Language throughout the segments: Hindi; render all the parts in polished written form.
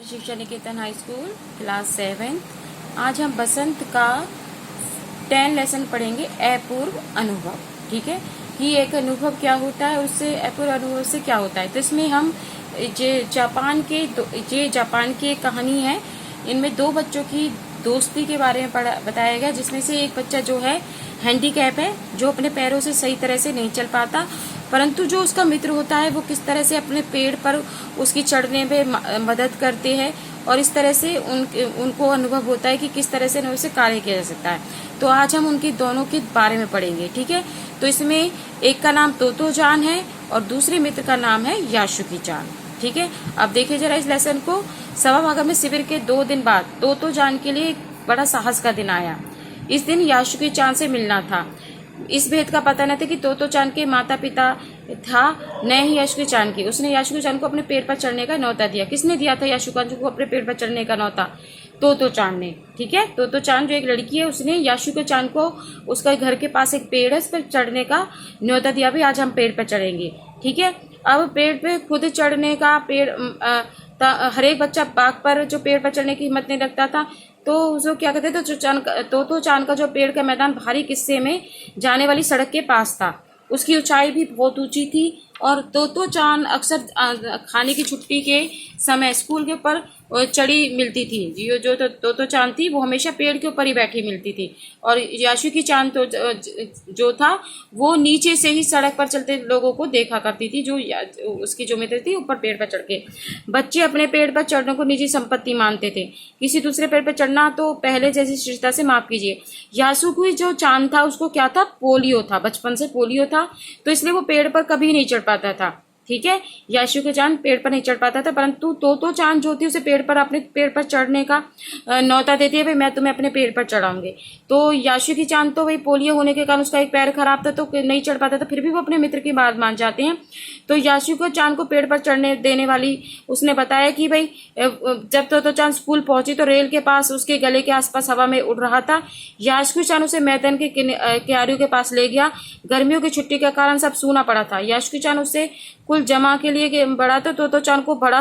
शिक्षा निकेतन हाई स्कूल क्लास 7। आज हम बसंत का 10 लेसन पढ़ेंगे अपूर्व अनुभव। ठीक है कि एक अनुभव क्या होता है, उससे अपूर्व अनुभव से क्या होता है। तो इसमें हम जापान की एक कहानी है। इनमें दो बच्चों की दोस्ती के बारे में बताया गया, जिसमें से एक बच्चा जो है हैंडीकैप है, जो अपने पैरों से सही तरह से नहीं चल पाता, परंतु जो उसका मित्र होता है वो किस तरह से अपने पेड़ पर उसकी चढ़ने में मदद करते हैं, और इस तरह से उनको अनुभव होता है कि किस तरह से उसे कार्य किया जा सकता है। तो आज हम उनकी दोनों के बारे में पढ़ेंगे। ठीक है, तो इसमें एक का नाम तोतो चान है और दूसरे मित्र का नाम है यासुकी चान। ठीक है, अब देखिए जरा इस लेसन को। सवा भागा में शिविर के 2 दिन बाद तोतो चान के लिए एक बड़ा साहस का दिन आया। इस दिन यासुकी चान से मिलना था। इस भेद का पता न था कि तोतो चान के माता पिता था, न ही यासुकी चान की। उसने यासुकी चान को अपने पेड़ पर चढ़ने का न्योता दिया। किसने दिया था यासुकी चान को अपने पेड़ पर चढ़ने का न्योता? तोतो चान ने। ठीक है, तोतो चान जो एक लड़की है, उसने यासुकी चान को उसका घर के पास एक पेड़ है, उस पर चढ़ने का न्योता दिया। भी आज हम पेड़ पर चढ़ेंगे। ठीक है, अब पेड़ पे खुद चढ़ने का हर एक बच्चा बाग पर जो पेड़ पर चढ़ने की हिम्मत नहीं रखता था। तो उसको क्या कहते थे, तोतो चान का जो पेड़ का मैदान बाहरी किस्से में जाने वाली सड़क के पास था। उसकी ऊंचाई भी बहुत ऊंची थी और तोतो चान अक्सर खाने की छुट्टी के समय स्कूल के ऊपर चढ़ी मिलती थी। जो तोतो चान थी वो हमेशा पेड़ के ऊपर ही बैठी मिलती थी, और यासुकी चान तो जो था वो नीचे से ही सड़क पर चलते लोगों को देखा करती थी। जो उसकी जो मित्र थी ऊपर पेड़ पर चढ़ के। बच्चे अपने पेड़ पर चढ़ने को निजी संपत्ति मानते थे। किसी दूसरे पेड़ पर चढ़ना तो पहले जैसी शिष्टता से माफ कीजिए। यासुकी जो चान था उसको क्या था, पोलियो था, बचपन से पोलियो था, तो इसलिए वो पेड़ पर कभी नहीं चढ़ पाता था। ठीक है, यासुकी चान पेड़ पर नहीं चढ़ पाता था, परंतु तोतो चान जो थी उसे पेड़ पर अपने पेड़ पर चढ़ने का न्योता देती है, भाई मैं तुम्हें अपने पेड़ पर चढ़ाऊंगी। तो यासुकी चान तो भाई पोलियो होने के कारण उसका एक पैर खराब था, तो नहीं चढ़ पाता था, फिर भी वो अपने मित्र की बात मान जाते हैं। तो यासुकी चान को पेड़ पर चढ़ने देने वाली उसने बताया कि भाई जब तोतो चान स्कूल पहुंची तो रेल के पास उसके गले के आसपास हवा में उड़ रहा था। यासुकी चान उसे मैदान के क्यारियों के पास ले गया। गर्मियों की छुट्टी के कारण सब सूना पड़ा था। यासुकी चान उससे कुल जमा के लिए बड़ा था। तोतो चान को बड़ा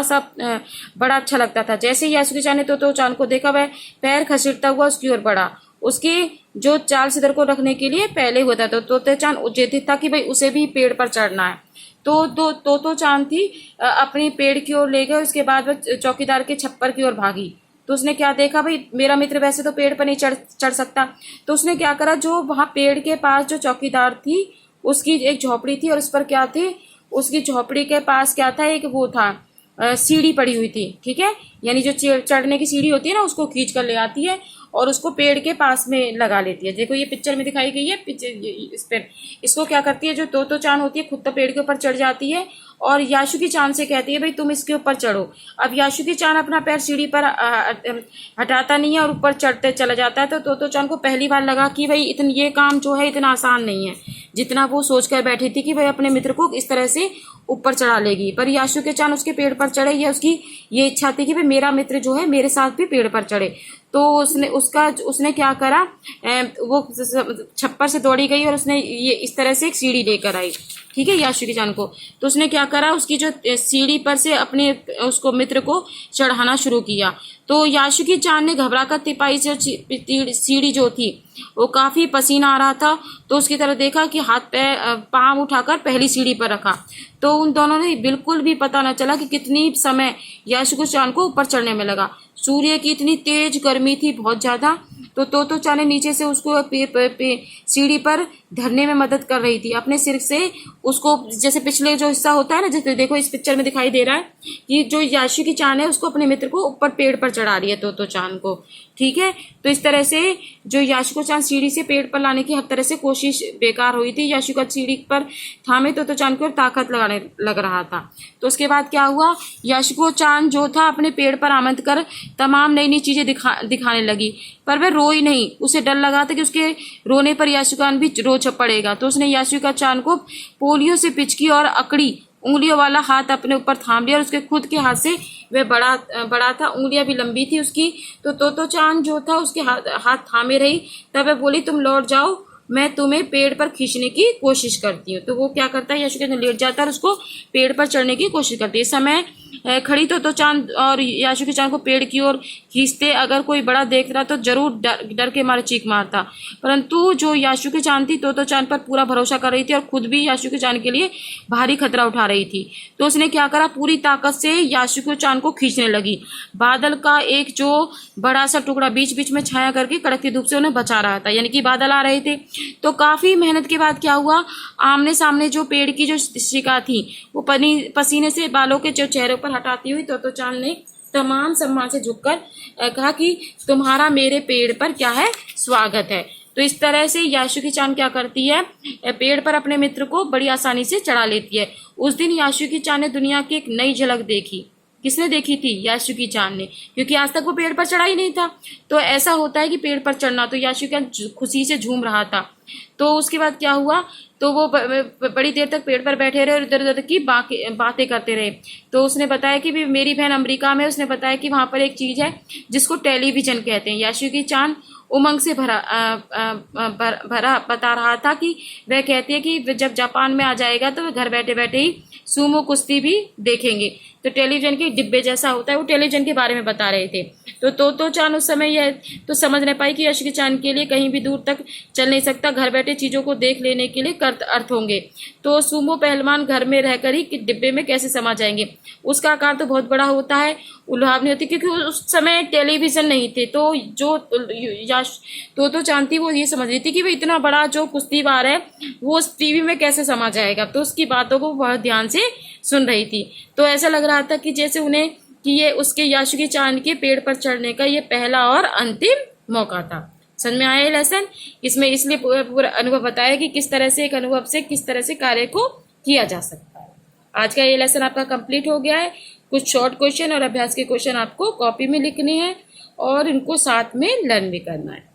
अच्छा लगता था। जैसे ही यासुकी चान ने तोतो चान को देखा, वह पैर खसीटता हुआ उसकी ओर बढ़ा। उसके जो चाल सिदर को रखने के लिए पहले हुआ था, तो तोतो चान उद्देशित था कि भाई उसे भी पेड़ पर चढ़ना है। तो तोतो चान थी अपनी पेड़ की ओर ले गए। उसके बाद वह चौकीदार के छप्पर की ओर भागी। तो उसने क्या देखा, भाई मेरा मित्र वैसे तो पेड़ पर नहीं चढ़ सकता। तो उसने क्या करा, जो वहां पेड़ के पास जो चौकीदार थी उसकी एक झोपड़ी थी, और उस पर क्या थी, उसकी झोपड़ी के पास क्या था, एक वो था सीढ़ी पड़ी हुई थी। ठीक है, यानी जो चढ़ने की सीढ़ी होती है ना, उसको खींच कर ले आती है और उसको पेड़ के पास में लगा लेती है। देखो ये पिक्चर में दिखाई गई है। इस पर इसको क्या करती है, जो तोतो चान होती है खुद तो पेड़ के ऊपर चढ़ जाती है और यासुकी चान से कहती है भाई तुम इसके ऊपर चढ़ो। अब यासुकी चान अपना पैर सीढ़ी पर हटाता नहीं है और ऊपर चढ़ते चला जाता है। तो तोतो चान को पहली बार लगा कि भाई ये काम जो है इतना आसान नहीं है जितना वो सोचकर बैठी थी कि भाई अपने मित्र को इस तरह से ऊपर चढ़ा लेगी। पर यासुकी चान उसके पेड़ पर चढ़े। यह उसकी ये इच्छा थी कि भाई मेरा मित्र जो है मेरे साथ भी पेड़ पर चढ़े। तो उसने क्या करा, वो छप्पर से दौड़ी गई और उसने ये इस तरह से एक सीढ़ी लेकर आई। ठीक है, यासुकी चान को। तो उसने क्या करा, उसकी जो सीढ़ी पर से अपने उसको मित्र को चढ़ाना शुरू किया। तो यासुकी चान ने घबराकर तिपाई से सीढ़ी जो थी वो काफी पसीना आ रहा था, तो उसकी तरफ देखा कि हाथ पांव उठाकर पहली सीढ़ी पर रखा। तो उन दोनों ने बिल्कुल भी पता न चला कि कितनी समय यासुकी चान को ऊपर चढ़ने में लगा। सूर्य की इतनी तेज गर्मी थी, बहुत ज्यादा। तो तोतो चान ने नीचे से उसको सीढ़ी पर धरने में मदद कर रही थी। अपने सिर से उसको, जैसे पिछले जो हिस्सा होता है ना, जैसे देखो इस पिक्चर में दिखाई दे रहा है कि जो यासुकी चान है उसको अपने मित्र को ऊपर पेड़ पर चढ़ा रही है तोतो चान को। ठीक है, तो इस तरह से जो यासुकी चान सीढ़ी से पेड़ पर लाने की हर तरह से कोशिश बेकार हुई थी। यासुकी सीढ़ी पर थामे तोतो चान को ताकत लगाने लग रहा था। तो उसके बाद क्या हुआ, यासुकी चान जो था अपने पेड़ पर आमंत्रित कर तमाम नई नई चीजें दिखाने लगी, पर वह रोई नहीं। उसे डर लगा था कि उसके रोने पर यासुकी चान भी रो पड़ेगा। तो उसने यासुकी चान को पोलियो से पिचकी और अकड़ी उंगलियों वाला हाथ अपने ऊपर थाम लिया, और उसके खुद के हाथ से वह बड़ा था, उंगलियां भी लंबी थी उसकी। तो तोतो चान जो था उसके हाथ थामे रही। तब वह बोली तुम लौट जाओ मैं तुम्हें पेड़ पर खींचने की कोशिश करती हूँ। तो वो क्या करता है, याशुकी चान लेट जाता है और उसको पेड़ पर चढ़ने की कोशिश करती है। इस समय खड़ी तो चांद और याशुकी चान को पेड़ की ओर खींचते। अगर कोई बड़ा देख रहा तो जरूर डर के मारे चीख मारता, परंतु जो याशुकी चान थी तो चांद पर पूरा भरोसा कर रही थी और खुद भी याशुकी चान के लिए भारी खतरा उठा रही थी। तो उसने क्या करा, पूरी ताकत से याशुकी चान को खींचने लगी। बादल का एक जो बड़ा सा टुकड़ा बीच बीच में छाया करके कड़कती धूप से उन्हें बचा रहा था, यानी कि बादल आ रहे थे। तो काफी मेहनत के बाद क्या हुआ, आमने सामने जो पेड़ की जो शिका थी वो पसीने से बालों के जो चेहरे पर हटाती हुई तो चांद ने तमाम सम्मान से झुककर कहा कि तुम्हारा मेरे पेड़ पर क्या है, स्वागत है। तो इस तरह से याशुकी चान क्या करती है, पेड़ पर अपने मित्र को बड़ी आसानी से चढ़ा लेती है। उस दिन याशुकी चान ने दुनिया की एक नई झलक देखी। किसने देखी थी, याशुकी चान ने, क्योंकि आज तक वो पेड़ पर चढ़ा ही नहीं था। तो ऐसा होता है कि पेड़ पर चढ़ना, तो याशुकी चान खुशी से झूम रहा था। तो उसके बाद क्या हुआ, तो वो बड़ी देर तक पेड़ पर बैठे रहे और इधर उधर की बातें करते रहे। तो उसने बताया कि भी मेरी बहन अमेरिका में, उसने बताया कि वहां पर एक चीज है जिसको टेलीविजन कहते हैं। याशुकी चान उमंग से भरा बता रहा था कि वह कहती है कि जब जापान में आ जाएगा तो घर बैठे बैठे ही सूमो कुश्ती भी देखेंगे। तो टेलीविजन के डिब्बे जैसा होता है, वो टेलीविजन के बारे में बता रहे थे। तो चान उस समय यह तो समझ नहीं पाई कि याशुकी चान के लिए कहीं भी दूर तक चल नहीं सकता, घर बैठे चीजों को देख लेने के लिए अर्थ होंगे। तो सूमो पहलवान घर में रहकर ही डिब्बे में कैसे समा जाएंगे। उसका आकार तो बहुत बड़ा होता है, उल्हावनी होती, क्योंकि उस समय टेलीविजन नहीं थे। तो जो तो चान थी वो ये समझ रही थी कि भाई इतना बड़ा जो कुश्तीबार है वो उस टीवी में कैसे समा जाएगा। तो उसकी बातों को बहुत ध्यान से सुन रही थी। तो ऐसा लग रहा था कि जैसे उन्हें कि ये उसके याशुकी चान के पेड़ पर चढ़ने का ये पहला और अंतिम मौका था। समझ में आया ये लेसन। इसमें इसलिए पूरा अनुभव बताया कि किस तरह से एक अनुभव से किस तरह से कार्य को किया जा सकता है। आज का ये लेसन आपका कंप्लीट हो गया है। कुछ शॉर्ट क्वेश्चन और अभ्यास के क्वेश्चन आपको कॉपी में लिखने हैं और इनको साथ में लर्न भी करना है।